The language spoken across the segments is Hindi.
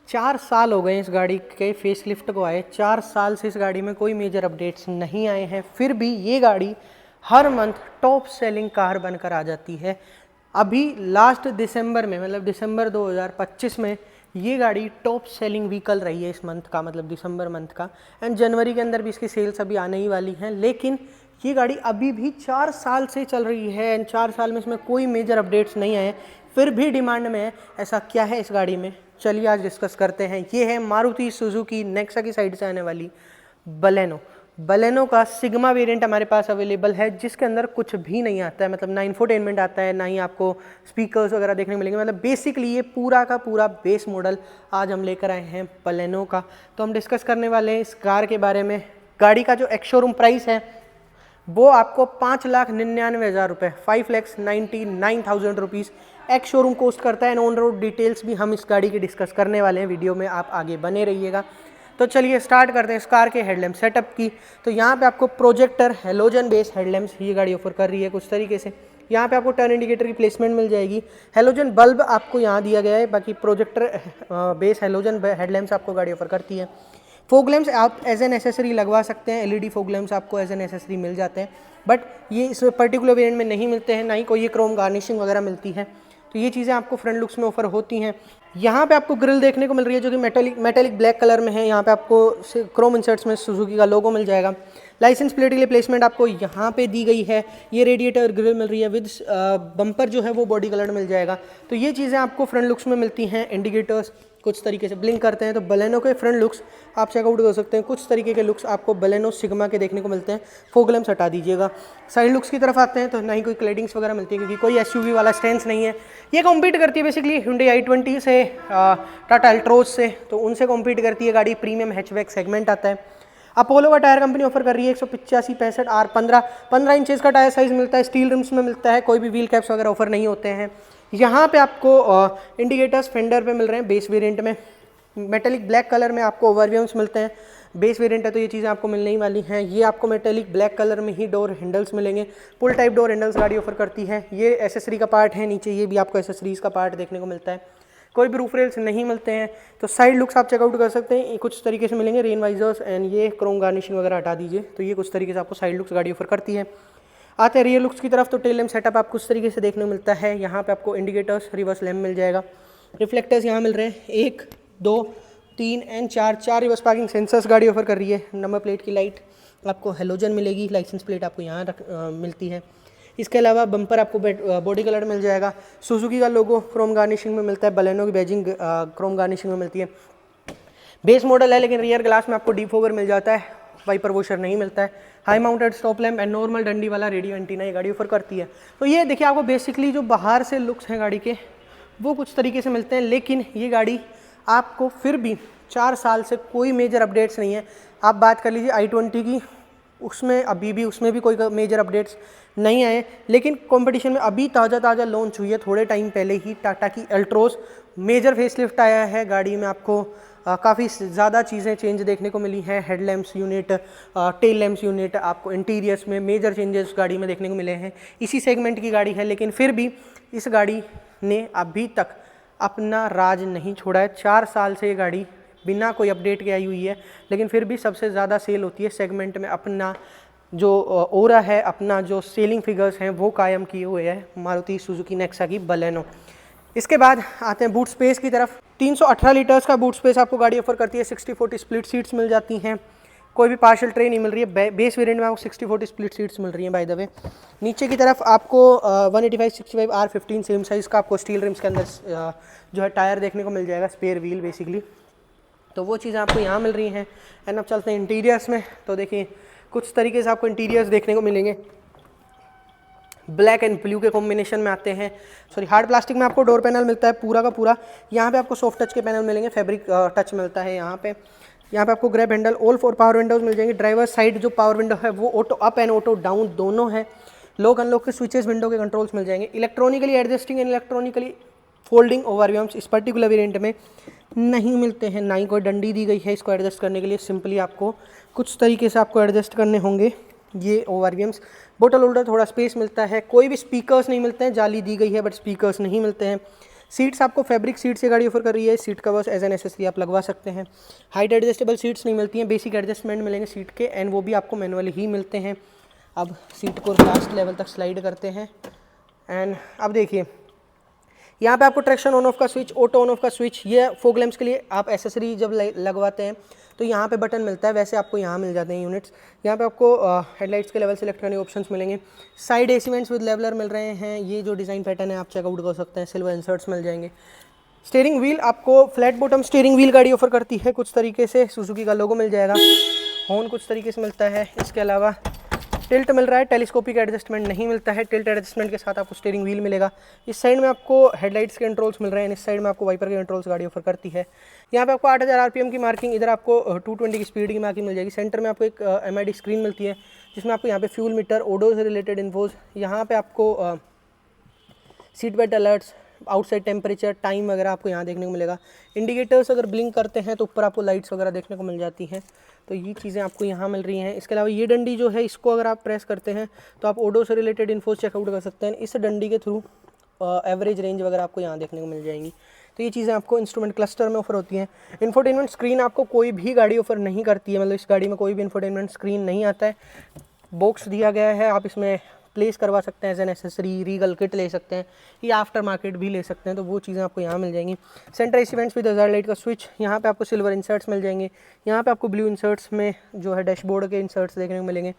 4 साल हो गए इस गाड़ी के फेसलिफ्ट को आए, 4 साल से इस गाड़ी में कोई मेजर अपडेट्स नहीं आए हैं, फिर भी ये गाड़ी हर मंथ टॉप सेलिंग कार बनकर आ जाती है। अभी लास्ट दिसंबर में, मतलब दिसंबर 2025 में ये गाड़ी टॉप सेलिंग व्हीकल रही है इस मंथ का, मतलब दिसंबर मंथ का। एंड जनवरी के अंदर भी इसकी सेल्स अभी आने ही वाली हैं, लेकिन ये गाड़ी अभी भी 4 साल से चल रही है एंड 4 साल में इसमें कोई मेजर अपडेट्स नहीं आए, फिर भी डिमांड में है। ऐसा क्या है इस गाड़ी में, चलिए आज डिस्कस करते हैं। ये है मारुति सुजुकी नेक्सा की साइड से आने वाली बलेनो। बलेनो का सिग्मा वेरिएंट हमारे पास अवेलेबल है, जिसके अंदर कुछ भी नहीं आता है, मतलब ना इंफोटेनमेंट आता है, ना ही आपको स्पीकर्स वगैरह देखने को मिलेंगे। मतलब बेसिकली ये पूरा का पूरा बेस मॉडल आज हम लेकर आए हैं बलेनो का। तो हम डिस्कस करने वाले हैं इस कार के बारे में। गाड़ी का जो एक्स शोरूम प्राइस है वो आपको 5,99,000 रुपये, 5,99,000 रुपीज़ एक्स शोरूम कोस्ट करता है। एंड ऑन रोड डिटेल्स भी हम इस गाड़ी की डिस्कस करने वाले हैं वीडियो में, आप आगे बने रहिएगा। तो चलिए स्टार्ट करते हैं इस कार के हेडलैम्प सेटअप की। तो यहाँ पे आपको प्रोजेक्टर हेलोजन बेस हेडलैम्प्स ये गाड़ी ऑफर कर रही है कुछ तरीके से। यहाँ पे आपको टर्न इंडिकेटर की प्लेसमेंट मिल जाएगी, हेलोजन बल्ब आपको यहाँ दिया गया है, बाकी प्रोजेक्टर बेस हेलोजन हेडलैम्प्स आपको गाड़ी ऑफर करती है। फोग लैम्प्स आप एज एन एसेसरी लगवा सकते हैं, एलईडी फोग लैम्प्स आपको एज एन एसेसरी मिल जाते हैं, बट ये इस पर्टिकुलर वेरिएंट में नहीं मिलते हैं, ना ही कोई ये क्रोम गार्निशिंग वगैरह मिलती है। तो ये चीज़ें आपको फ्रंट लुक्स में ऑफर होती हैं। यहाँ पे आपको ग्रिल देखने को मिल रही है जो कि मेटेलिक ब्लैक कलर में है। यहाँ पे आपको क्रोम इंसर्ट्स में सुजुकी का लोगो मिल जाएगा। लाइसेंस प्लेट के लिए प्लेसमेंट आपको यहाँ पे दी गई है। ये रेडिएटर ग्रिल मिल रही है विद बम्पर जो है वो बॉडी कलर मिल जाएगा। तो ये चीज़ें आपको फ्रंट लुक्स में मिलती हैं। इंडिकेटर्स कुछ तरीके से ब्लिंक करते हैं। तो बलेनो के फ्रंट लुक्स आप चेकआउट कर सकते हैं। कुछ तरीके के लुक्स आपको बलेनो सिग्मा के देखने को मिलते हैं। फोग लैम्प्स हटा दीजिएगा। साइड लुक्स की तरफ आते हैं तो ना ही कोई क्लेडिंग्स वगैरह मिलती है, क्योंकि कोई एसयूवी वाला स्टैंड नहीं है। ये कॉम्पीट करती है बेसिकली Hyundai i20 से, टाटा अल्ट्रोज से, तो उनसे कॉम्पीट करती है गाड़ी। प्रीमियम हैचबैक सेगमेंट आता है। अपोलो का टायर कंपनी ऑफर कर रही है 185 65 आर 15 इंचेस का टायर साइज मिलता है। स्टील रिम्स में मिलता है, कोई भी व्हील कैप्स वगैरह ऑफर नहीं होते हैं। यहाँ पे आपको इंडिकेटर्स फेंडर पे मिल रहे हैं बेस वेरिएंट में। मेटेलिक ब्लैक कलर में आपको ओवरव्यूम्स मिलते हैं। बेस वेरिएंट है तो ये चीज़ें आपको मिलने ही वाली हैं। ये आपको मेटेलिक ब्लैक कलर में ही डोर हैंडल्स मिलेंगे। पुल टाइप डोर हैंडल्स गाड़ी ऑफर करती है। ये एसेसरी का पार्ट है, नीचे ये भी आपको एसेसरीज का पार्ट देखने को मिलता है। कोई भी रूफ रेल्स नहीं मिलते हैं। तो साइड लुक्स आप चेकआउट कर सकते हैं, कुछ तरीके से मिलेंगे। रेन वाइजर्स एंड ये क्रोम गार्निशिंग वगैरह हटा दीजिए। तो ये कुछ तरीके से आपको साइड लुक्स गाड़ी ऑफर करती है। आते हैं रियर लुक्स की तरफ, तो टेल लैम्प सेटअप आप कुछ तरीके से देखने को मिलता है। यहाँ पे आपको इंडिकेटर्स, रिवर्स लैम्प मिल जाएगा। रिफ्लेक्टर्स यहाँ मिल रहे हैं 1 2 3 एंड 4 रिवर्स पार्किंग सेंसर्स गाड़ी ऑफर कर रही है। नंबर प्लेट की लाइट आपको हेलोजन मिलेगी। लाइसेंस प्लेट आपको यहाँ मिलती है। इसके अलावा बम्पर आपको बॉडी कलर मिल जाएगा। सुजुकी का लोगो क्रोम गार्निशिंग में मिलता है। बलेनो की बैजिंग क्रोम गार्निशिंग में मिलती है। बेस मॉडल है, लेकिन रियर ग्लास में आपको डिफोगर मिल जाता है, वाइपर वॉशर नहीं मिलता है। High mounted stop lamp and normal डंडी वाला रेडियो एंटीना ये गाड़ी ऑफर करती है। तो ये देखिए आपको बेसिकली जो बाहर से लुक्स हैं गाड़ी के वो कुछ तरीके से मिलते हैं, लेकिन ये गाड़ी आपको फिर भी 4 साल से कोई मेजर अपडेट्स नहीं है। आप बात कर लीजिए i20 की, उसमें अभी भी उसमें भी कोई मेजर अपडेट्स नहीं आए, लेकिन कंपटीशन में अभी ताज़ा लॉन्च हुई है थोड़े टाइम पहले ही टाटा की अल्ट्रोज। मेजर फेसलिफ्ट आया है गाड़ी में, आपको काफ़ी ज़्यादा चीज़ें चेंज देखने को मिली हैं। Headlamps unit, tail lamps unit, आपको इंटीरियर्स में मेजर चेंजेस गाड़ी में देखने को मिले हैं। इसी सेगमेंट की गाड़ी है, लेकिन फिर भी इस गाड़ी ने अभी तक अपना राज नहीं छोड़ा है। 4 साल से ये गाड़ी बिना कोई अपडेट के आई हुई है, लेकिन फिर भी सबसे ज़्यादा सेल होती है सेगमेंट में। अपना जो ओरा है, अपना जो सेलिंग फिगर्स हैं वो कायम किए हुए हैं मारुति सुजुकी नेक्सा की बलेनो। इसके बाद आते हैं बूट स्पेस की तरफ। 318 लीटर्स का बूट स्पेस आपको गाड़ी ऑफर करती है। 60-40 स्प्लिट सीट्स मिल जाती हैं। कोई भी पार्शियल ट्रे नहीं मिल रही है। बेस वेरिएंट में आपको 60-40 स्प्लिट सीट्स मिल रही हैं बाय द वे। नीचे की तरफ आपको 185/65 R15 सेम साइज़ का आपको स्टील रिम्स के अंदर जो है टायर देखने को मिल जाएगा, स्पेयर व्हील बेसिकली। तो वो चीज़ें आपको यहाँ मिल रही हैं। एंड अब चलते हैं इंटीरियर्स में। तो देखिए कुछ तरीके से आपको इंटीरियर्स देखने को मिलेंगे। ब्लैक एंड ब्लू के कॉम्बिनेशन में आते हैं। हार्ड प्लास्टिक में आपको डोर पैनल मिलता है पूरा का पूरा। यहाँ पे आपको सॉफ्ट टच के पैनल मिलेंगे, फैब्रिक टच मिलता है यहाँ पे। यहाँ पे आपको grab handle, all 4 power windows मिल जाएंगे। ड्राइवर साइड जो पावर विंडो है वो auto up and auto down दोनों है। लॉक अनलॉक के स्विचेस, विंडो के कंट्रोल्स मिल जाएंगे। Electronically adjusting and electronically folding ORVMs इस पर्टिकुलर वेरिएंट में नहीं मिलते हैं, ना ही कोई डंडी दी गई है इसको एडजस्ट करने के लिए। सिंपली आपको कुछ तरीके से आपको एडजस्ट करने होंगे ये ओवरव्यूम्स। बोतल होल्डर, थोड़ा स्पेस मिलता है। कोई भी स्पीकर्स नहीं मिलते हैं, जाली दी गई है बट स्पीकर्स नहीं मिलते हैं। सीट्स आपको फैब्रिक सीट्स ये गाड़ी ऑफर कर रही है, seat covers as an accessory आप लगवा सकते हैं। हाइट एडजस्टेबल सीट्स नहीं मिलती हैं, बेसिक एडजस्टमेंट मिलेंगे सीट के, एंड वो भी आपको मैनुअली ही मिलते हैं। अब सीट को लास्ट लेवल तक स्लाइड करते हैं एंड अब देखिए यहाँ पे आपको ट्रैक्शन ऑन ऑफ का स्विच, ऑटो ऑन ऑफ का स्विच, ये फॉग लैंप्स के लिए आप एसेसरी जब लगवाते हैं तो यहाँ पे बटन मिलता है, वैसे आपको यहाँ मिल जाते हैं यूनिट्स। यहाँ पे आपको हेडलाइट्स के लेवल सेलेक्ट करने के ऑप्शंस मिलेंगे। Side AC vents with leveller मिल रहे हैं, ये जो डिज़ाइन पैटर्न है आप चेकआउट कर सकते हैं। सिल्वर इंसर्ट्स मिल जाएंगे। स्टीयरिंग व्हील आपको फ्लैट बॉटम स्टीयरिंग व्हील गाड़ी ऑफर करती है कुछ तरीके से, सुजुकी का लोगो मिल जाएगा। हॉर्न कुछ तरीके से मिलता है, इसके अलावा टिल्ट मिल रहा है, टेलीस्कोपिक एडजस्टमेंट नहीं मिलता है। टिल्ट एडजस्टमेंट के साथ आपको स्टीयरिंग व्हील मिलेगा। इस साइड में आपको हेडलाइट्स के कंट्रोल्स मिल रहे हैं, इस साइड में आपको वाइपर के कंट्रोल्स गाड़ी ऑफर करती है। यहाँ पे आपको 8000 आरपीएम की मार्किंग, इधर आपको 220 की स्पीड की मार्किंग मिल जाएगी। सेंटर में आपको एक एमआईडी स्क्रीन मिलती है जिसमें आपको यहाँ पे फ्यूल मीटर, ओडो से रिलेटेड इन्फोज, यहाँ पे आपको seat belt alerts, outside temperature, time वगैरह आपको यहाँ देखने को मिलेगा। इंडिकेटर्स अगर ब्लिंक करते हैं तो ऊपर आपको लाइट्स वगैरह देखने को मिल जाती हैं, तो ये चीज़ें आपको यहाँ मिल रही हैं। इसके अलावा ये डंडी जो है, इसको अगर आप प्रेस करते हैं तो आप ओडो से रिलेटेड इन्फोज चेकआउट कर सकते हैं। इस डंडी के थ्रू एवरेज रेंज वगैरह आपको यहाँ देखने को मिल जाएंगी। तो ये चीज़ें आपको इंस्ट्रूमेंट क्लस्टर में ऑफर होती हैं। इंफोटेनमेंट स्क्रीन आपको कोई भी गाड़ी ऑफर नहीं करती है, मतलब इस गाड़ी में कोई भी इंफोटेनमेंट स्क्रीन नहीं आता है। बॉक्स दिया गया है, आप इसमें प्लेस करवा सकते हैं as an accessory, Regal kit ले सकते हैं या आफ्टर मार्केट भी ले सकते हैं, तो वो चीज़ें आपको यहाँ मिल जाएंगी। Centre AC vents with hazard light का स्विच, यहाँ पे आपको सिल्वर इंसर्ट्स मिल जाएंगे। यहाँ पे आपको ब्लू इंसर्ट्स में जो है डैशबोर्ड के इंसर्ट्स देखने को मिलेंगे।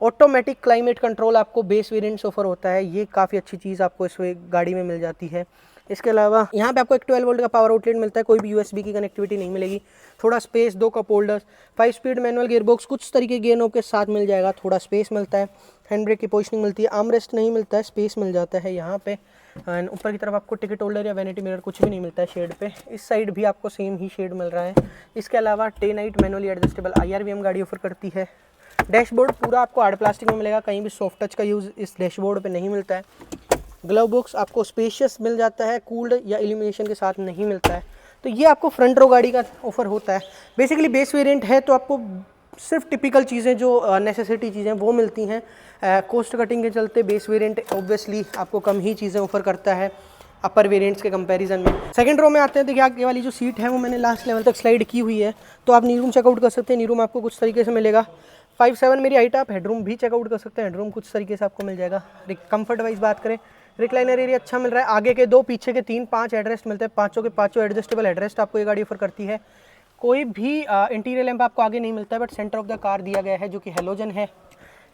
ऑटोमेटिक क्लाइमेट कंट्रोल आपको बेस वेरिएंट्स ऑफर होता है, ये काफ़ी अच्छी चीज़ आपको इस गाड़ी में मिल जाती है। इसके अलावा यहाँ पे आपको एक 12 वोल्ट का पावर आउटलेट मिलता है, कोई भी यूएसबी की कनेक्टिविटी नहीं मिलेगी। थोड़ा space, 2 cup holders, 5 speed manual gearbox कुछ तरीके गियर नॉब के साथ मिल जाएगा, थोड़ा स्पेस मिलता है। हैंड ब्रेक की पोजिशनिंग मिलती है, आर्म रेस्ट नहीं मिलता है, स्पेस मिल जाता है यहाँ पे। एंड ऊपर की तरफ आपको टिकट होल्डर या वैनिटी मिरर कुछ भी नहीं मिलता है शेड पे। इस साइड भी आपको सेम ही शेड मिल रहा है। इसके अलावा day night manually adjustable IRVM गाड़ी ऑफर करती है। डैशबोर्ड पूरा आपको हार्ड प्लास्टिक में मिलेगा, कहीं भी सॉफ्ट टच का यूज़ इस डैशबोर्ड पे नहीं मिलता है। ग्लव बॉक्स आपको स्पेशियस मिल जाता है, कूल्ड या इल्यूमिनेशन के साथ नहीं मिलता है। तो ये आपको फ्रंट रो गाड़ी का ऑफर होता है। बेसिकली बेस वेरिएंट है तो आपको सिर्फ टिपिकल चीज़ें जो नेसेसिटी चीज़ें वो मिलती हैं। कॉस्ट कटिंग के चलते बेस वेरिएंट ऑब्वियसली आपको कम ही चीज़ें ऑफर करता है अपर वेरिएंट्स के कंपैरिजन में। सेकंड रो में आते हैं, देखिए आगे वाली जो सीट है वो मैंने लास्ट लेवल तक स्लाइड की हुई है, तो आप नी रूम चेकआउट कर सकते हैं। नी रूम आपको कुछ तरीके से मिलेगा। 5'7" मेरी हाइट, आप हेडरूम भी चेकआउट कर सकते हैं, हेडरूम कुछ तरीके से आपको मिल जाएगा। कंफर्ट वाइज बात करें, रिक्लाइनर एरिया अच्छा मिल रहा है, आगे के 2, पीछे के 3, 5 हेडरेस्ट मिलते हैं, पाँचों के पाँचों एडजस्टेबल हेडरेस्ट आपको ये गाड़ी ऑफर करती है। कोई भी इंटीरियर लैंप आपको आगे नहीं मिलता है, but centre of the car दिया गया है जो कि हेलोजन है।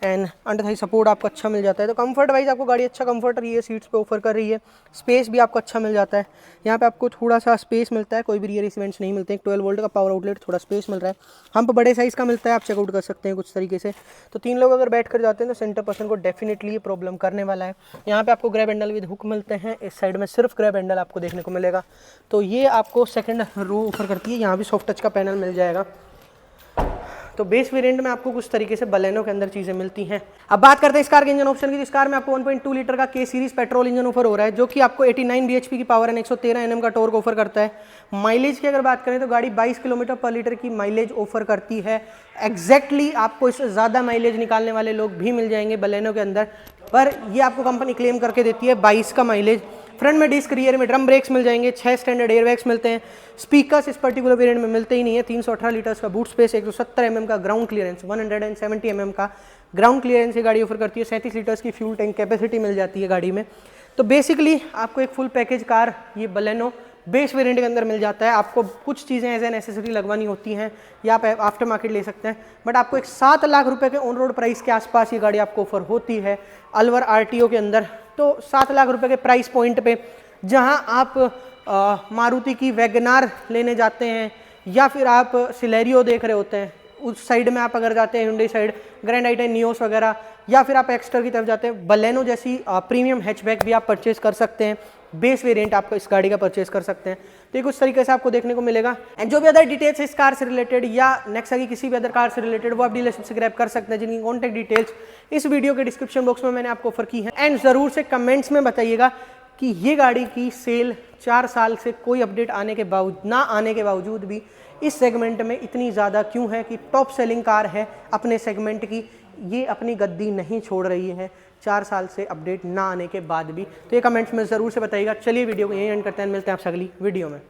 एंड अंडर थाई सपोर्ट आपको अच्छा मिल जाता है, तो कंफर्ट वाइज आपको गाड़ी अच्छा कंफर्ट रही है, सीट्स पे ऑफर कर रही है। स्पेस भी आपको अच्छा मिल जाता है, यहाँ पे आपको थोड़ा सा स्पेस मिलता है, कोई भी रियर इवेंट्स नहीं मिलते हैं। 12 वोल्ट का पावर आउटलेट, थोड़ा स्पेस मिल रहा है। हम पे बड़े साइज़ का मिलता है, आप चेकआउट कर सकते हैं कुछ तरीके से। तो 3 लोग अगर बैठ कर जाते हैं तो सेंटर पर्सन को डेफिनेटली ये प्रॉब्लम करने वाला है। यहाँ पे आपको ग्रैब हैंडल विद हुक मिलते हैं, इस साइड में सिर्फ ग्रैब हैंडल आपको देखने को मिलेगा। तो ये आपको सेकेंड रो ऑफर करती है, यहाँ भी सॉफ्ट टच का पैनल मिल जाएगा। तो बेस वेरिएंट में आपको कुछ तरीके से बलेनो के अंदर चीज़ें मिलती हैं। अब बात करते हैं इस कार के इंजन ऑप्शन की। इस कार में आपको 1.2 लीटर का K series petrol engine offer हो रहा है, जो कि आपको 89 bhp की पावर एंड 113 Nm का टॉर्क ऑफर करता है। माइलेज की अगर बात करें तो गाड़ी 22 किलोमीटर पर लीटर की माइलेज ऑफर करती है। एग्जैक्टली आपको इससे ज़्यादा माइलेज निकालने वाले लोग भी मिल जाएंगे बलेनो के अंदर, पर ये आपको कंपनी क्लेम करके देती है 22 का माइलेज। फ्रंट में डिस्क, रियर में ड्रम ब्रेक्स मिल जाएंगे, 6 स्टैंडर्ड एयरबैग्स मिलते हैं। स्पीकर्स इस पर्टिकुलर वेरिएंट में मिलते ही नहीं है। 318 लीटर्स का बूट स्पेस, 170 mm का ग्राउंड क्लियरेंस, 170 mm का ग्राउंड क्लियरेंस ये गाड़ी ऑफर करती है। 37 लीटर्स की फ्यूल टैंक कैपेसिटी मिल जाती है गाड़ी में। तो बेसिकली आपको एक फुल पैकेज कार ये बलेनो बेस वेरिएंट के अंदर मिल जाता है। आपको कुछ चीज़ें एज एन एसेसरी लगवानी होती हैं या आप आफ्टर मार्केट ले सकते हैं, बट आपको एक 7 लाख रुपए के ऑन रोड प्राइस के आसपास ये गाड़ी आपको ऑफर होती है अलवर RTO के अंदर। तो 7 लाख रुपए के प्राइस पॉइंट पे जहां आप मारुति की वैगनार लेने जाते हैं या फिर आप सिलेरियो देख रहे होते हैं, उस साइड में आप अगर जाते हैं हुंडई साइड, ग्रैंड आई10 नियोस वगैरह, या फिर आप एक्स्टर की तरफ जाते हैं, बलेनो जैसी प्रीमियम हैचबैक भी आप परचेज कर सकते हैं। बेस वेरिएंट आप इस गाड़ी का परचेज कर सकते हैं। तो ये कुछ तरीके से आपको देखने को मिलेगा। एंड जो भी अदर डिटेल्स इस कार से रिलेटेड या नेक्सा की किसी भी अदर कार से रिलेटेड वो आप डीलरशिप से ग्रैब कर सकते हैं, जिनकी कॉन्टैक्ट डिटेल्स इस वीडियो के डिस्क्रिप्शन बॉक्स में मैंने आपको ऑफर की है। एंड ज़रूर से कमेंट्स में बताइएगा कि ये गाड़ी की सेल 4 साल से कोई अपडेट आने के बावजूद भी इस सेगमेंट में इतनी ज़्यादा क्यों है, कि टॉप सेलिंग कार है अपने सेगमेंट की, ये अपनी गद्दी नहीं छोड़ रही है 4 साल से अपडेट ना आने के बाद भी। तो ये कमेंट्स में ज़रूर से बताइएगा। चलिए वीडियो को यहीं एंड करते हैं, मिलते हैं आपसे अगली वीडियो में।